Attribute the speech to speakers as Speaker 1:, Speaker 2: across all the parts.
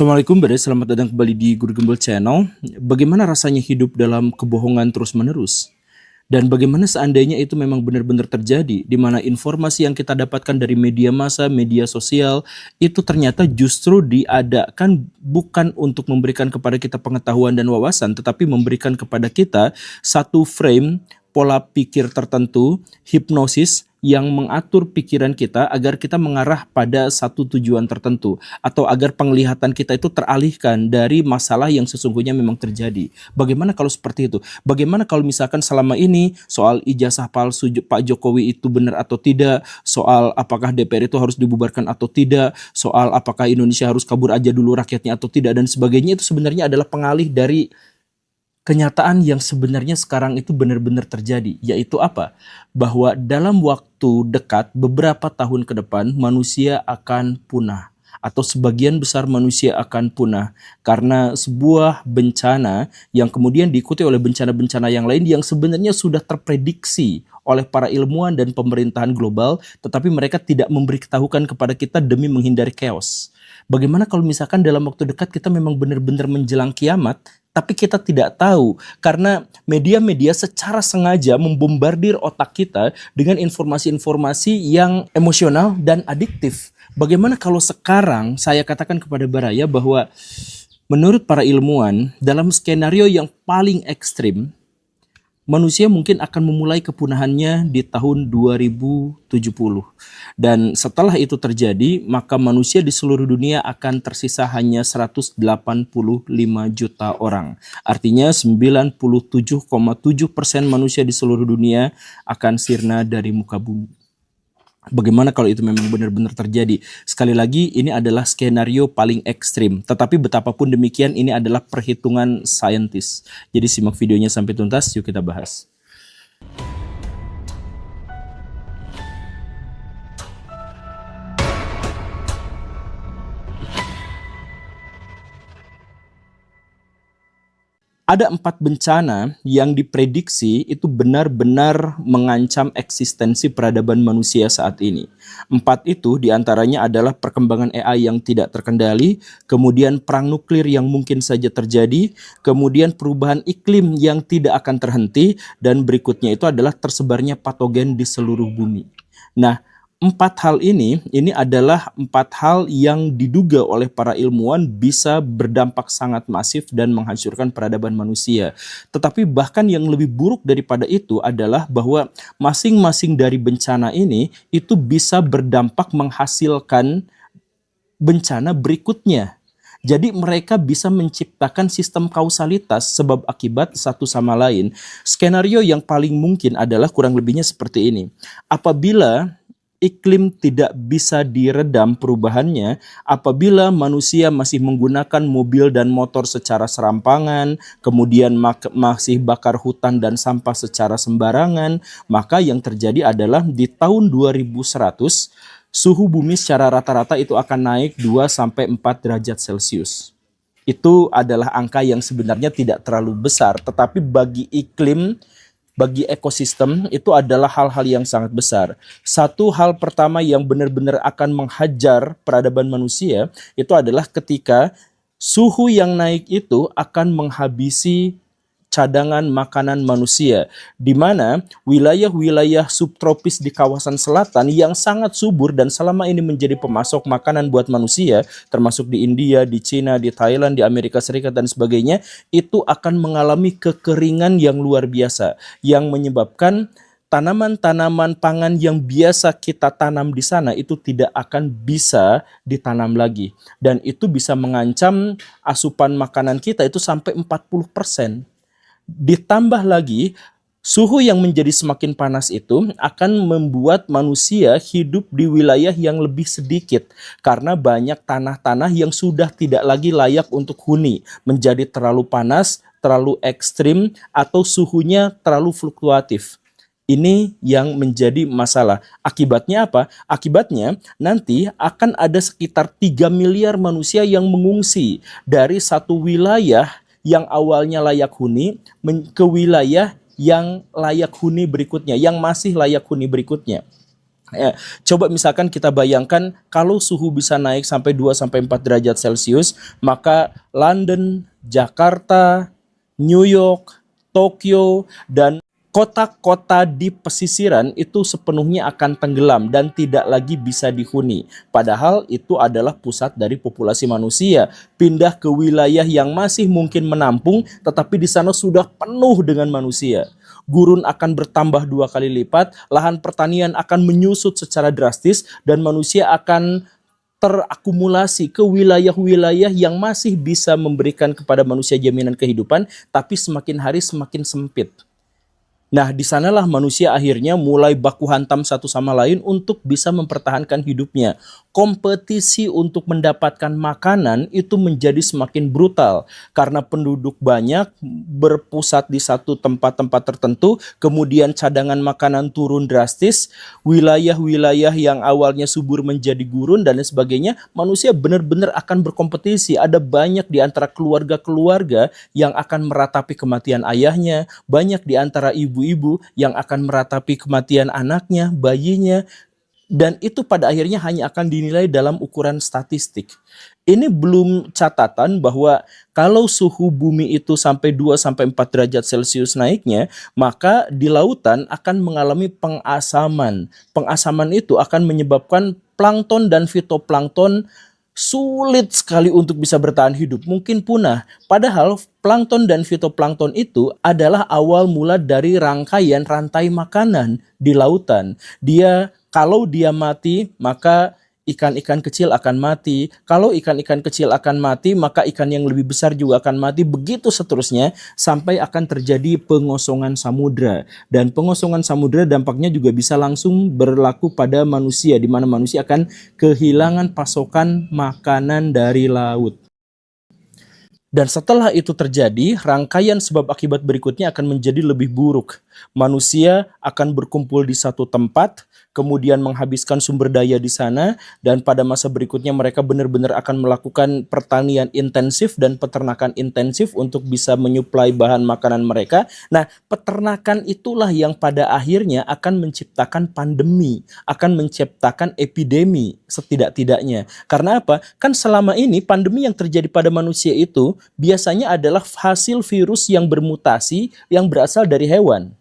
Speaker 1: Assalamualaikum Bre, selamat datang kembali di Guru Gembel Channel. Bagaimana rasanya hidup dalam kebohongan terus-menerus? Dan bagaimana seandainya itu memang benar-benar terjadi, di mana informasi yang kita dapatkan dari media massa, media sosial, itu ternyata justru diadakan bukan untuk memberikan kepada kita pengetahuan dan wawasan, tetapi memberikan kepada kita satu frame, pola pikir tertentu, hipnosis, yang mengatur pikiran kita agar kita mengarah pada satu tujuan tertentu atau agar penglihatan kita itu teralihkan dari masalah yang sesungguhnya memang terjadi. Bagaimana kalau seperti itu? Bagaimana kalau misalkan selama ini soal ijazah palsu Pak Jokowi itu benar atau tidak, soal apakah DPR itu harus dibubarkan atau tidak, soal apakah Indonesia harus kabur aja dulu rakyatnya atau tidak dan sebagainya, itu sebenarnya adalah pengalih dari kenyataan yang sebenarnya sekarang itu benar-benar terjadi, yaitu apa? Bahwa dalam waktu dekat, beberapa tahun ke depan, manusia akan punah. Atau sebagian besar manusia akan punah. Karena sebuah bencana yang kemudian diikuti oleh bencana-bencana yang lain yang sebenarnya sudah terprediksi oleh para ilmuwan dan pemerintahan global, tetapi mereka tidak memberitahukan kepada kita demi menghindari chaos. Bagaimana kalau misalkan dalam waktu dekat kita memang benar-benar menjelang kiamat, tapi kita tidak tahu karena media-media secara sengaja membombardir otak kita dengan informasi-informasi yang emosional dan adiktif. Bagaimana kalau sekarang saya katakan kepada Baraya bahwa menurut para ilmuwan dalam skenario yang paling ekstrim, manusia mungkin akan memulai kepunahannya di tahun 2070. Dan setelah itu terjadi, maka manusia di seluruh dunia akan tersisa hanya 185 juta orang. Artinya 97,7% manusia di seluruh dunia akan sirna dari muka bumi. Bagaimana kalau itu memang benar-benar terjadi? Sekali lagi, ini adalah skenario paling ekstrim. Tetapi betapapun demikian, ini adalah perhitungan saintis. Jadi simak videonya sampai tuntas, yuk kita bahas. Ada 4 bencana yang diprediksi itu benar-benar mengancam eksistensi peradaban manusia saat ini. 4 itu diantaranya adalah perkembangan AI yang tidak terkendali, kemudian perang nuklir yang mungkin saja terjadi, kemudian perubahan iklim yang tidak akan terhenti, dan berikutnya itu adalah tersebarnya patogen di seluruh bumi. Nah, 4 hal ini adalah 4 hal yang diduga oleh para ilmuwan bisa berdampak sangat masif dan menghancurkan peradaban manusia. Tetapi bahkan yang lebih buruk daripada itu adalah bahwa masing-masing dari bencana ini itu bisa berdampak menghasilkan bencana berikutnya. Jadi mereka bisa menciptakan sistem kausalitas sebab akibat satu sama lain. Skenario yang paling mungkin adalah kurang lebihnya seperti ini. Apabila iklim tidak bisa diredam perubahannya, apabila manusia masih menggunakan mobil dan motor secara serampangan, kemudian masih bakar hutan dan sampah secara sembarangan, maka yang terjadi adalah di tahun 2100, suhu bumi secara rata-rata itu akan naik 2-4 derajat Celcius. Itu adalah angka yang sebenarnya tidak terlalu besar, tetapi bagi iklim, bagi ekosistem itu adalah hal-hal yang sangat besar. Satu hal pertama yang benar-benar akan menghajar peradaban manusia itu adalah ketika suhu yang naik itu akan menghabisi cadangan makanan manusia, di mana wilayah-wilayah subtropis di kawasan selatan yang sangat subur dan selama ini menjadi pemasok makanan buat manusia, termasuk di India, di Cina, di Thailand, di Amerika Serikat dan sebagainya, itu akan mengalami kekeringan yang luar biasa yang menyebabkan tanaman-tanaman pangan yang biasa kita tanam di sana itu tidak akan bisa ditanam lagi, dan itu bisa mengancam asupan makanan kita itu sampai 40%. Ditambah lagi, suhu yang menjadi semakin panas itu akan membuat manusia hidup di wilayah yang lebih sedikit karena banyak tanah-tanah yang sudah tidak lagi layak untuk huni, menjadi terlalu panas, terlalu ekstrim, atau suhunya terlalu fluktuatif. Ini yang menjadi masalah. Akibatnya apa? Akibatnya nanti akan ada sekitar 3 miliar manusia yang mengungsi dari satu wilayah yang awalnya layak huni ke wilayah yang layak huni berikutnya, yang masih layak huni berikutnya. Ya, coba misalkan kita bayangkan kalau suhu bisa naik sampai 2 sampai 4 derajat Celcius, maka London, Jakarta, New York, Tokyo, dan kota-kota di pesisiran itu sepenuhnya akan tenggelam dan tidak lagi bisa dihuni. Padahal itu adalah pusat dari populasi manusia. Pindah ke wilayah yang masih mungkin menampung, tetapi di sana sudah penuh dengan manusia. Gurun akan bertambah 2 kali lipat, lahan pertanian akan menyusut secara drastis, dan manusia akan terakumulasi ke wilayah-wilayah yang masih bisa memberikan kepada manusia jaminan kehidupan, tapi semakin hari semakin sempit. Nah, di sanalah manusia akhirnya mulai baku hantam satu sama lain untuk bisa mempertahankan hidupnya. Kompetisi untuk mendapatkan makanan itu menjadi semakin brutal karena penduduk banyak berpusat di satu tempat-tempat tertentu, kemudian cadangan makanan turun drastis, wilayah-wilayah yang awalnya subur menjadi gurun dan lain sebagainya. Manusia benar-benar akan berkompetisi. Ada banyak di antara keluarga-keluarga yang akan meratapi kematian ayahnya, banyak di antara ibu-ibu yang akan meratapi kematian anaknya, bayinya, dan itu pada akhirnya hanya akan dinilai dalam ukuran statistik. Ini belum catatan bahwa kalau suhu bumi itu sampai 2 sampai 4 derajat Celcius naiknya, maka di lautan akan mengalami pengasaman. Pengasaman itu akan menyebabkan plankton dan fitoplankton sulit sekali untuk bisa bertahan hidup, mungkin punah. Padahal plankton dan fitoplankton itu adalah awal mula dari rangkaian rantai makanan di lautan. Kalau dia mati, maka ikan-ikan kecil akan mati. Kalau ikan-ikan kecil akan mati, maka ikan yang lebih besar juga akan mati. Begitu seterusnya sampai akan terjadi pengosongan samudra. Dan pengosongan samudra dampaknya juga bisa langsung berlaku pada manusia, di mana manusia akan kehilangan pasokan makanan dari laut. Dan setelah itu terjadi, rangkaian sebab akibat berikutnya akan menjadi lebih buruk. Manusia akan berkumpul di satu tempat, kemudian menghabiskan sumber daya di sana, dan pada masa berikutnya mereka benar-benar akan melakukan pertanian intensif dan peternakan intensif untuk bisa menyuplai bahan makanan mereka. Nah, peternakan itulah yang pada akhirnya akan menciptakan pandemi, akan menciptakan epidemi setidak-tidaknya. Karena apa? Kan selama ini pandemi yang terjadi pada manusia itu biasanya adalah hasil virus yang bermutasi yang berasal dari hewan.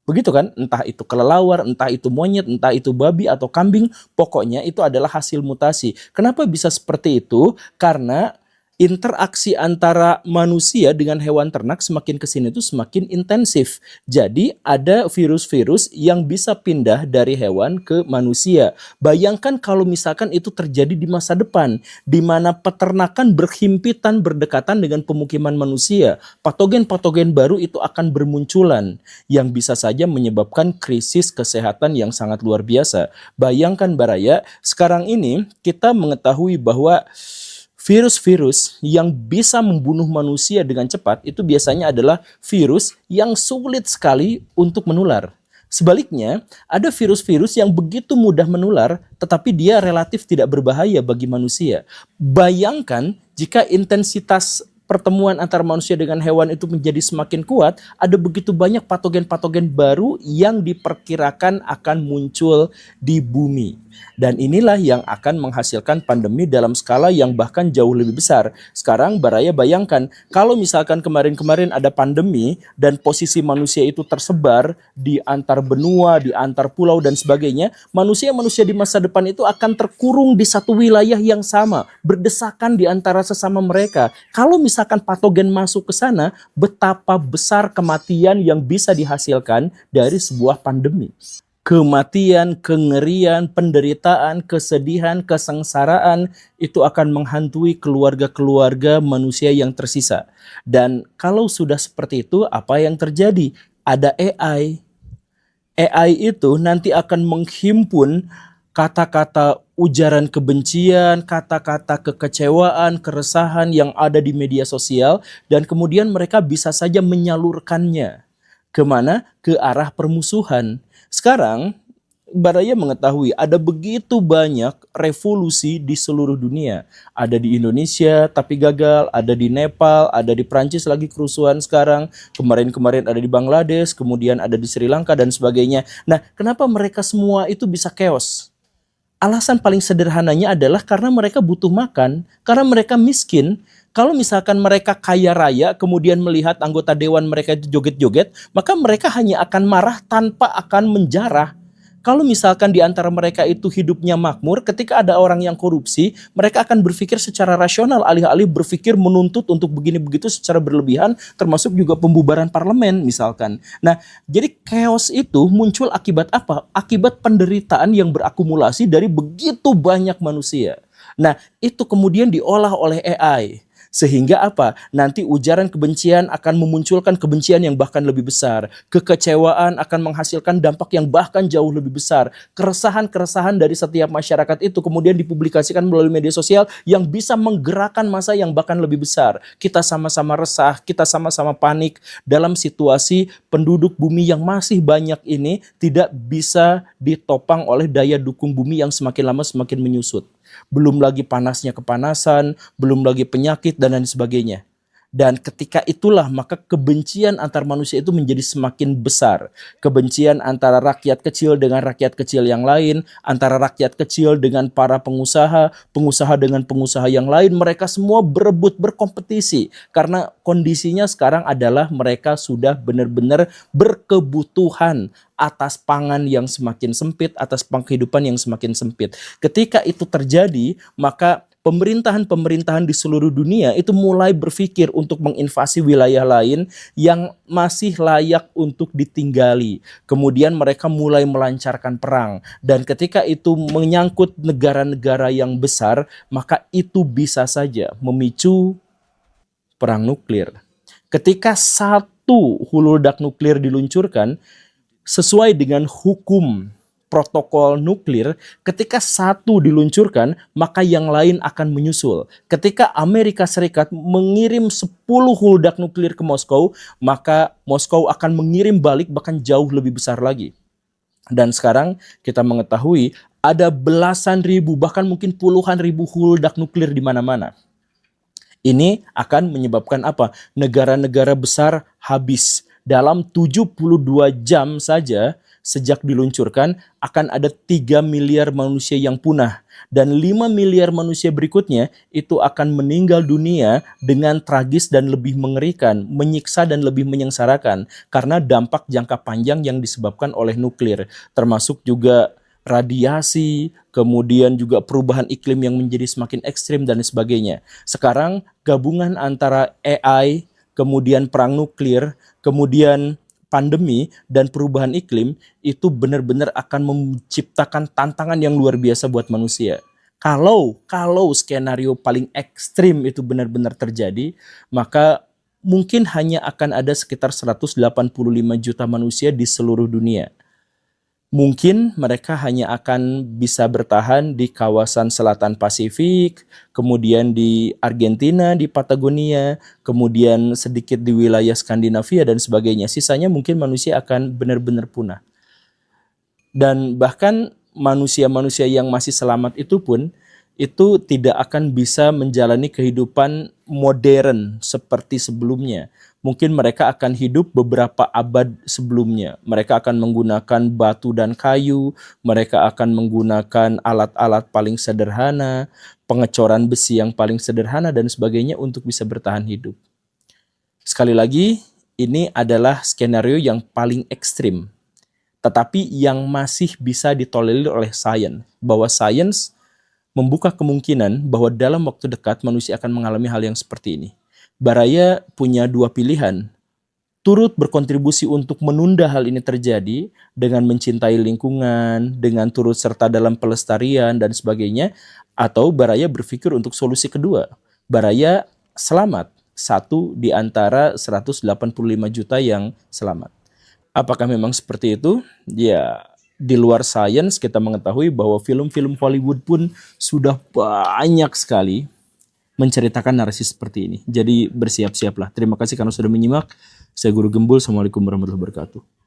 Speaker 1: Begitu kan? Entah itu kelelawar, entah itu monyet, entah itu babi atau kambing, pokoknya itu adalah hasil mutasi. Kenapa bisa seperti itu? Karena interaksi antara manusia dengan hewan ternak semakin kesini itu semakin intensif. Jadi ada virus-virus yang bisa pindah dari hewan ke manusia. Bayangkan kalau misalkan itu terjadi di masa depan, di mana peternakan berhimpitan berdekatan dengan pemukiman manusia. Patogen-patogen baru itu akan bermunculan yang bisa saja menyebabkan krisis kesehatan yang sangat luar biasa. Bayangkan Baraya, sekarang ini kita mengetahui bahwa virus-virus yang bisa membunuh manusia dengan cepat itu biasanya adalah virus yang sulit sekali untuk menular. Sebaliknya, ada virus-virus yang begitu mudah menular, tetapi dia relatif tidak berbahaya bagi manusia. Bayangkan jika intensitas pertemuan antara manusia dengan hewan itu menjadi semakin kuat, ada begitu banyak patogen-patogen baru yang diperkirakan akan muncul di bumi. Dan inilah yang akan menghasilkan pandemi dalam skala yang bahkan jauh lebih besar. Sekarang Baraya bayangkan, kalau misalkan kemarin-kemarin ada pandemi dan posisi manusia itu tersebar di antar benua, di antar pulau dan sebagainya, manusia-manusia di masa depan itu akan terkurung di satu wilayah yang sama, berdesakan di antara sesama mereka. Kalau misalkan patogen masuk ke sana, betapa besar kematian yang bisa dihasilkan dari sebuah pandemi. Kematian, kengerian, penderitaan, kesedihan, kesengsaraan itu akan menghantui keluarga-keluarga manusia yang tersisa. Dan kalau sudah seperti itu, apa yang terjadi? Ada AI. AI itu nanti akan menghimpun kata-kata ujaran kebencian, kata-kata kekecewaan, keresahan yang ada di media sosial, dan kemudian mereka bisa saja menyalurkannya. Kemana? Ke arah permusuhan. Sekarang Baraya mengetahui ada begitu banyak revolusi di seluruh dunia. Ada di Indonesia tapi gagal, ada di Nepal, ada di Prancis lagi kerusuhan sekarang, kemarin-kemarin ada di Bangladesh, kemudian ada di Sri Lanka dan sebagainya. Nah, kenapa mereka semua itu bisa chaos? Alasan paling sederhananya adalah karena mereka butuh makan, karena mereka miskin. Kalau misalkan mereka kaya raya, kemudian melihat anggota dewan mereka itu joget-joget, maka mereka hanya akan marah tanpa akan menjarah. Kalau misalkan di antara mereka itu hidupnya makmur, ketika ada orang yang korupsi, mereka akan berpikir secara rasional, alih-alih berpikir menuntut untuk begini-begitu secara berlebihan, termasuk juga pembubaran parlemen misalkan. Nah, jadi chaos itu muncul akibat apa? Akibat penderitaan yang berakumulasi dari begitu banyak manusia. Nah, itu kemudian diolah oleh AI. Sehingga apa? Nanti ujaran kebencian akan memunculkan kebencian yang bahkan lebih besar. Kekecewaan akan menghasilkan dampak yang bahkan jauh lebih besar. Keresahan-keresahan dari setiap masyarakat itu kemudian dipublikasikan melalui media sosial yang bisa menggerakkan massa yang bahkan lebih besar. Kita sama-sama resah, kita sama-sama panik dalam situasi penduduk bumi yang masih banyak ini tidak bisa ditopang oleh daya dukung bumi yang semakin lama semakin menyusut. Belum lagi panasnya kepanasan, belum lagi penyakit dan lain sebagainya. Dan ketika itulah maka kebencian antar manusia itu menjadi semakin besar. Kebencian antara rakyat kecil dengan rakyat kecil yang lain, antara rakyat kecil dengan para pengusaha, pengusaha dengan pengusaha yang lain, mereka semua berebut, berkompetisi. Karena kondisinya sekarang adalah mereka sudah benar-benar berkebutuhan atas pangan yang semakin sempit, atas kehidupan yang semakin sempit. Ketika itu terjadi, maka pemerintahan-pemerintahan di seluruh dunia itu mulai berpikir untuk menginvasi wilayah lain yang masih layak untuk ditinggali. Kemudian mereka mulai melancarkan perang. Dan ketika itu menyangkut negara-negara yang besar, maka itu bisa saja memicu perang nuklir. Ketika satu hulu ledak nuklir diluncurkan, sesuai dengan hukum protokol nuklir, ketika satu diluncurkan, maka yang lain akan menyusul. Ketika Amerika Serikat mengirim 10 huludak nuklir ke Moskow, maka Moskow akan mengirim balik bahkan jauh lebih besar lagi. Dan sekarang kita mengetahui ada belasan ribu, bahkan mungkin puluhan ribu huludak nuklir di mana-mana. Ini akan menyebabkan apa? Negara-negara besar habis. Dalam 72 jam saja sejak diluncurkan akan ada 3 miliar manusia yang punah. Dan 5 miliar manusia berikutnya itu akan meninggal dunia dengan tragis dan lebih mengerikan, menyiksa dan lebih menyengsarakan. Karena dampak jangka panjang yang disebabkan oleh nuklir. Termasuk juga radiasi, kemudian juga perubahan iklim yang menjadi semakin ekstrim dan sebagainya. Sekarang gabungan antara AI, kemudian perang nuklir, kemudian pandemi dan perubahan iklim itu benar-benar akan menciptakan tantangan yang luar biasa buat manusia. Kalau skenario paling ekstrim itu benar-benar terjadi, maka mungkin hanya akan ada sekitar 185 juta manusia di seluruh dunia. Mungkin mereka hanya akan bisa bertahan di kawasan selatan Pasifik, kemudian di Argentina, di Patagonia, kemudian sedikit di wilayah Skandinavia dan sebagainya. Sisanya mungkin manusia akan benar-benar punah. Dan bahkan manusia-manusia yang masih selamat itu pun itu tidak akan bisa menjalani kehidupan modern seperti sebelumnya. Mungkin mereka akan hidup beberapa abad sebelumnya. Mereka akan menggunakan batu dan kayu, mereka akan menggunakan alat-alat paling sederhana, pengecoran besi yang paling sederhana dan sebagainya untuk bisa bertahan hidup. Sekali lagi, ini adalah skenario yang paling ekstrim, tetapi yang masih bisa ditolerir oleh sains, bahwa sains membuka kemungkinan bahwa dalam waktu dekat manusia akan mengalami hal yang seperti ini. Baraya punya dua pilihan, turut berkontribusi untuk menunda hal ini terjadi dengan mencintai lingkungan, dengan turut serta dalam pelestarian dan sebagainya, atau Baraya berpikir untuk solusi kedua. Baraya selamat, satu di antara 185 juta yang selamat. Apakah memang seperti itu? Ya, di luar sains kita mengetahui bahwa film-film Hollywood pun sudah banyak sekali menceritakan narasi seperti ini. Jadi bersiap-siaplah. Terima kasih karena sudah menyimak. Saya Guru Gembul. Assalamualaikum warahmatullahi wabarakatuh.